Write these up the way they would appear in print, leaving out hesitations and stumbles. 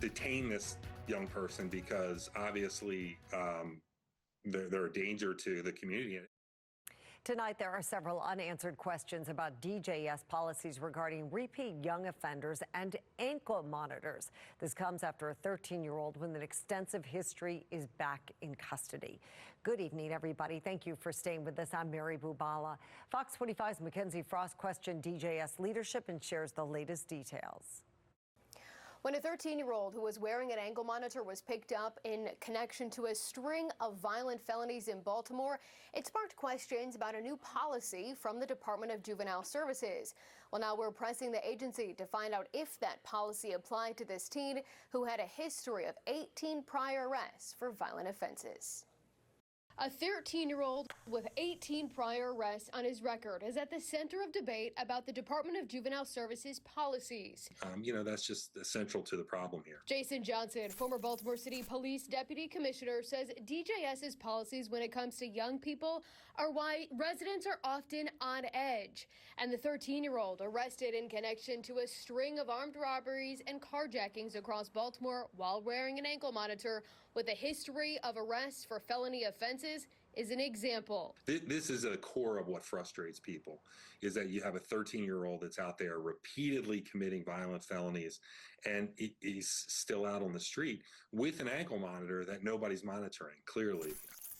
detain this young person because obviously they're a danger to the community. Tonight, there are several unanswered questions about DJS policies regarding repeat young offenders and ankle monitors. This comes after a 13-year-old with an extensive history is back in custody. Good evening, everybody. Thank you for staying with us. I'm Mary Bubala. Fox 45's Mackenzie Frost questioned DJS leadership and shares the latest details. When a 13-year-old who was wearing an ankle monitor was picked up in connection to a string of violent felonies in Baltimore, it sparked questions about a new policy from the Department of Juvenile Services. Well, now we're pressing the agency to find out if that policy applied to this teen who had a history of 18 prior arrests for violent offenses. A 13-year-old with 18 prior arrests on his record is at the center of debate about the Department of Juvenile Services policies. That's just essential to the problem here. Jason Johnson, former Baltimore City Police Deputy Commissioner, says DJS's policies when it comes to young people are why residents are often on edge. And the 13-year-old arrested in connection to a string of armed robberies and carjackings across Baltimore while wearing an ankle monitor with a history of arrests for felony offenses is an example. This is a core of what frustrates people, is that you have a 13-year-old that's out there repeatedly committing violent felonies, and he's still out on the street with an ankle monitor that nobody's monitoring, clearly.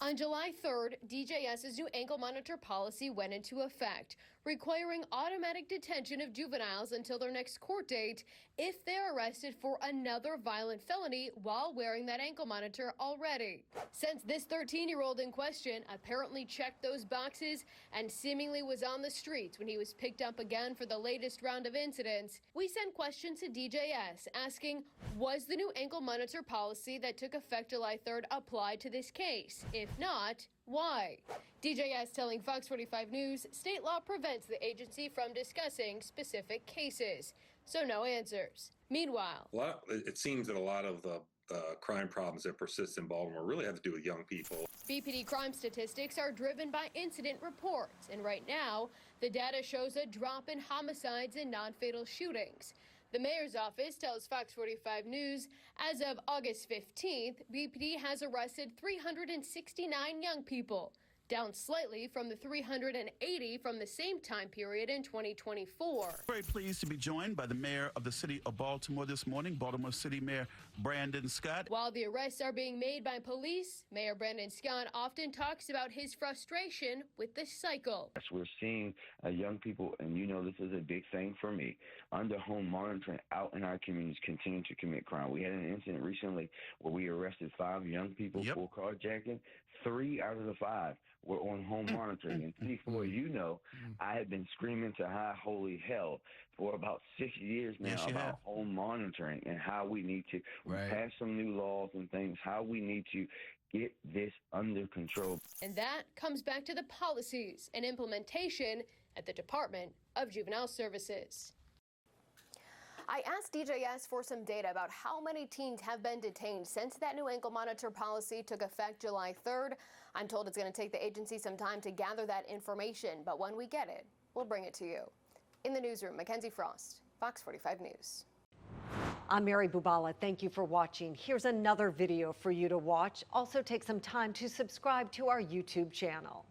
On July 3rd, DJS's new ankle monitor policy went into effect, requiring automatic detention of juveniles until their next court date if they're arrested for another violent felony while wearing that ankle monitor already. Since this 13-year-old in question apparently checked those boxes and seemingly was on the streets when he was picked up again for the latest round of incidents, we sent questions to DJS asking, was the new ankle monitor policy that took effect July 3rd applied to this case? If not, why? DJS telling Fox 45 News state law prevents the agency from discussing specific cases. So no answers. Meanwhile, It seems that a lot of the crime problems that persist in Baltimore really have to do with young people. BPD crime statistics are driven by incident reports, and right now, the data shows a drop in homicides and non-fatal shootings. The mayor's office tells Fox 45 News, as of August 15th, BPD has arrested 369 young people, down slightly from the 380 from the same time period in 2024. Very pleased to be joined by the mayor of the city of Baltimore this morning, Baltimore City Mayor Brandon Scott. While the arrests are being made by police, Mayor Brandon Scott often talks about his frustration with the cycle. Yes, we're seeing young people, and this is a big thing for me, under home monitoring out in our communities continue to commit crime. We had an incident recently where we arrested 5 young people for carjacking. 3 out of the 5 were on home monitoring. And before I had been screaming to high holy hell for about 6 years now about home monitoring and how we need to pass some new laws and things, how we need to get this under control. And that comes back to the policies and implementation at the Department of Juvenile Services. I asked DJS for some data about how many teens have been detained since that new ankle monitor policy took effect July 3rd. I'm told it's going to take the agency some time to gather that information, but when we get it, we'll bring it to you. In the newsroom, Mackenzie Frost, Fox 45 News. I'm Mary Bubala. Thank you for watching. Here's another video for you to watch. Also take some time to subscribe to our YouTube channel.